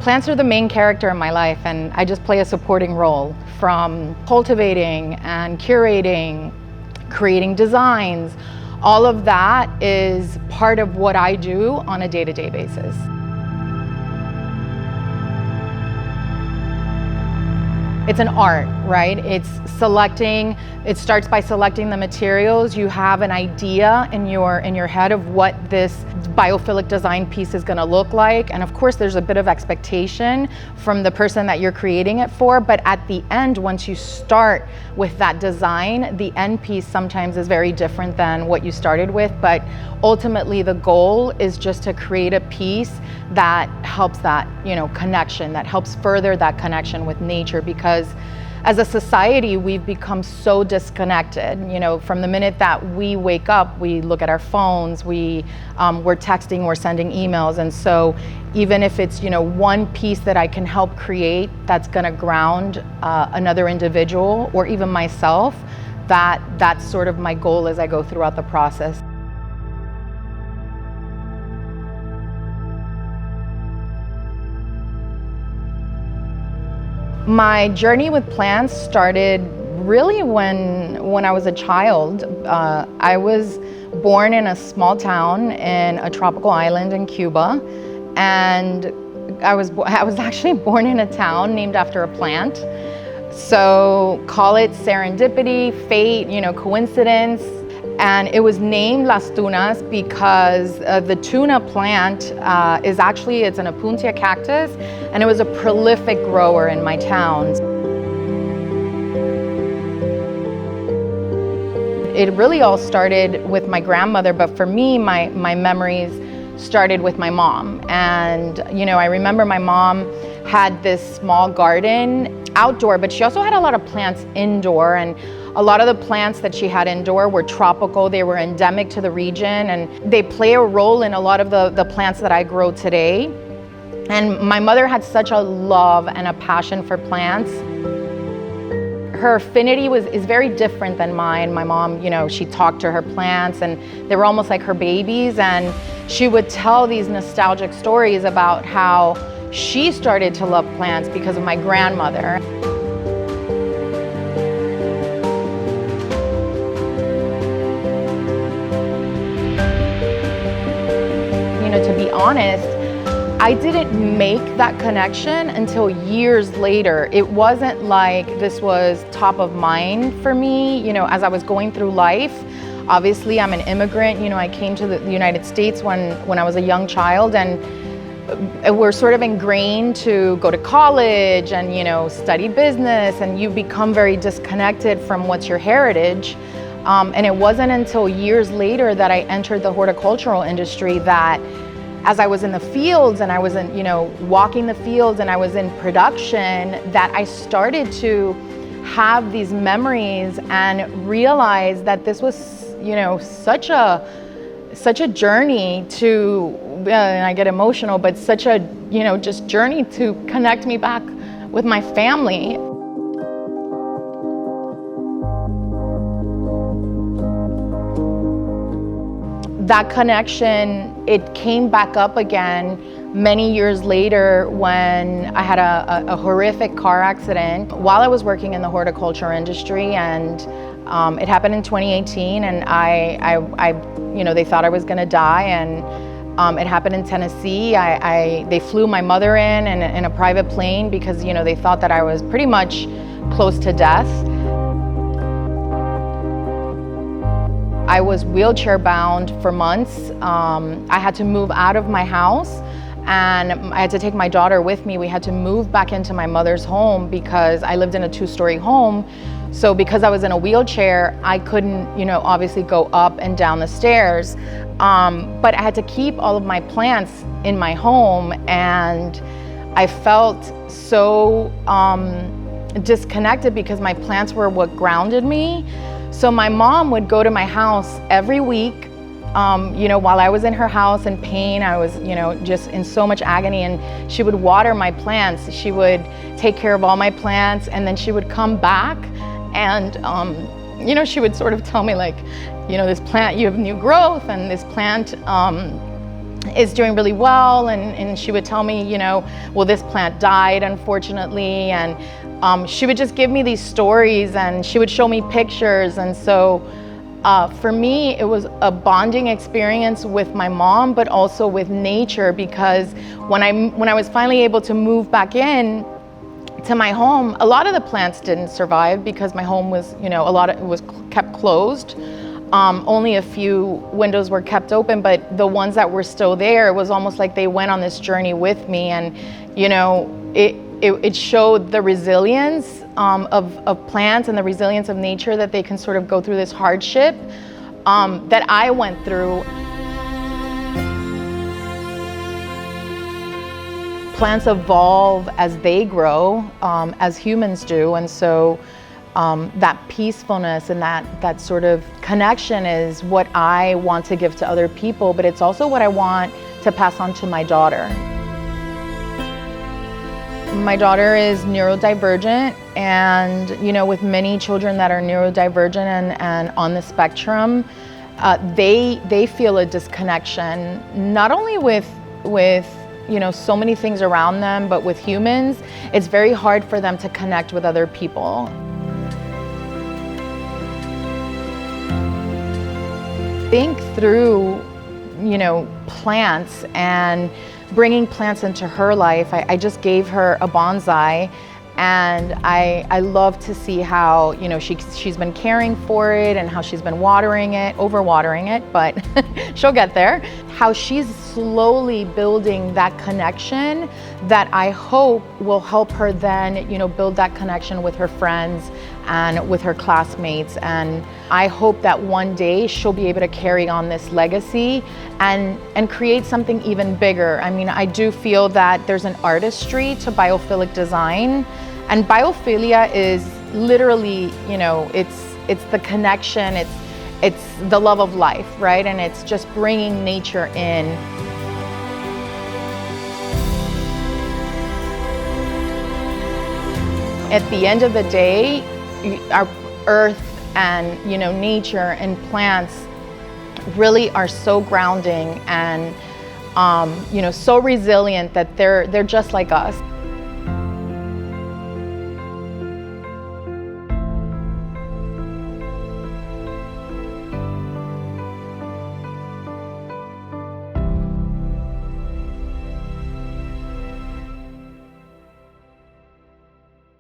Plants are the main character in my life, and I just play a supporting role, from cultivating and curating, creating designs. All of that is part of what I do on a day-to-day basis. It's an art, right? It starts by selecting the materials. You have an idea in your head of what this biophilic design piece is gonna look like. And of course, there's a bit of expectation from the person that you're creating it for, but at the end, once you start with that design, the end piece sometimes is very different than what you started with, but ultimately the goal is just to create a piece that helps that, connection, that helps further that connection with nature, because as a society, we've become so disconnected. From the minute that we wake up, we look at our phones, we're texting, we're sending emails. And so even if it's, one piece that I can help create that's gonna ground another individual or even myself, that's sort of my goal as I go throughout the process. My journey with plants started really when I was a child. I was born in a small town in a tropical island in Cuba, and I was actually born in a town named after a plant. So call it serendipity, fate, coincidence. And it was named Las Tunas because the tuna plant it's an Opuntia cactus, and it was a prolific grower in my town. It really all started with my grandmother, but for me, my memories started with my mom. And I remember my mom had this small garden outdoor, but she also had a lot of plants indoor, and a lot of the plants that she had indoor were tropical. They were endemic to the region, and they play a role in a lot of the plants that I grow today. And my mother had such a love and a passion for plants. Her affinity is very different than mine. My mom, she talked to her plants, and they were almost like her babies, and she would tell these nostalgic stories about how she started to love plants because of my grandmother. To be honest, I didn't make that connection until years later. It wasn't like this was top of mind for me, as I was going through life. Obviously, I'm an immigrant. I came to the United States when I was a young child, and we're sort of ingrained to go to college and, study business, and you become very disconnected from what's your heritage. And it wasn't until years later that I entered the horticultural industry that, as I was in the fields and I was walking the fields and I was in production, that I started to have these memories and realize that this was, such a journey to, and I get emotional, but such a, just journey to connect me back with my family. That connection, it came back up again many years later when I had a horrific car accident while I was working in the horticulture industry, and it happened in 2018, and I they thought I was gonna die, and it happened in Tennessee. They flew my mother in a private plane because they thought that I was pretty much close to death. I was wheelchair bound for months. I had to move out of my house, and I had to take my daughter with me. We had to move back into my mother's home because I lived in a 2-story home. So because I was in a wheelchair, I couldn't, obviously go up and down the stairs. But I had to keep all of my plants in my home, and I felt so disconnected because my plants were what grounded me. So my mom would go to my house every week, while I was in her house in pain. I was, just in so much agony, and she would water my plants. She would take care of all my plants, and then she would come back and, she would sort of tell me, like, this plant, you have new growth, and this plant, is doing really well, and she would tell me, you know, well, this plant died, unfortunately, and she would just give me these stories, and she would show me pictures. And so for me, it was a bonding experience with my mom, but also with nature, because when I was finally able to move back in to my home, a lot of the plants didn't survive because my home was, you know, it was kept closed. Only a few windows were kept open, but the ones that were still there, it was almost like they went on this journey with me. And, you know, it showed the resilience of plants and the resilience of nature, that they can sort of go through this hardship that I went through. Plants evolve as they grow, as humans do, and so that peacefulness and that sort of connection is what I want to give to other people, but it's also what I want to pass on to my daughter. My daughter is neurodivergent, and you know, with many children that are neurodivergent and on the spectrum, they feel a disconnection, not only with you know, so many things around them, but with humans. It's very hard for them to connect with other people. Think through, you know, plants and bringing plants into her life. I just gave her a bonsai, and I love to see how, you know, she's been caring for it and how she's been watering it, overwatering it, but she'll get there. How she's slowly building that connection that I hope will help her then, you know, build that connection with her friends and with her classmates. And I hope that one day she'll be able to carry on this legacy and create something even bigger. I mean, I do feel that there's an artistry to biophilic design, and biophilia is literally, you know, it's the connection, it's the love of life, right? And it's just bringing nature in. At the end of the day, our earth and, you know, nature and plants really are so grounding and, you know, so resilient that they're just like us.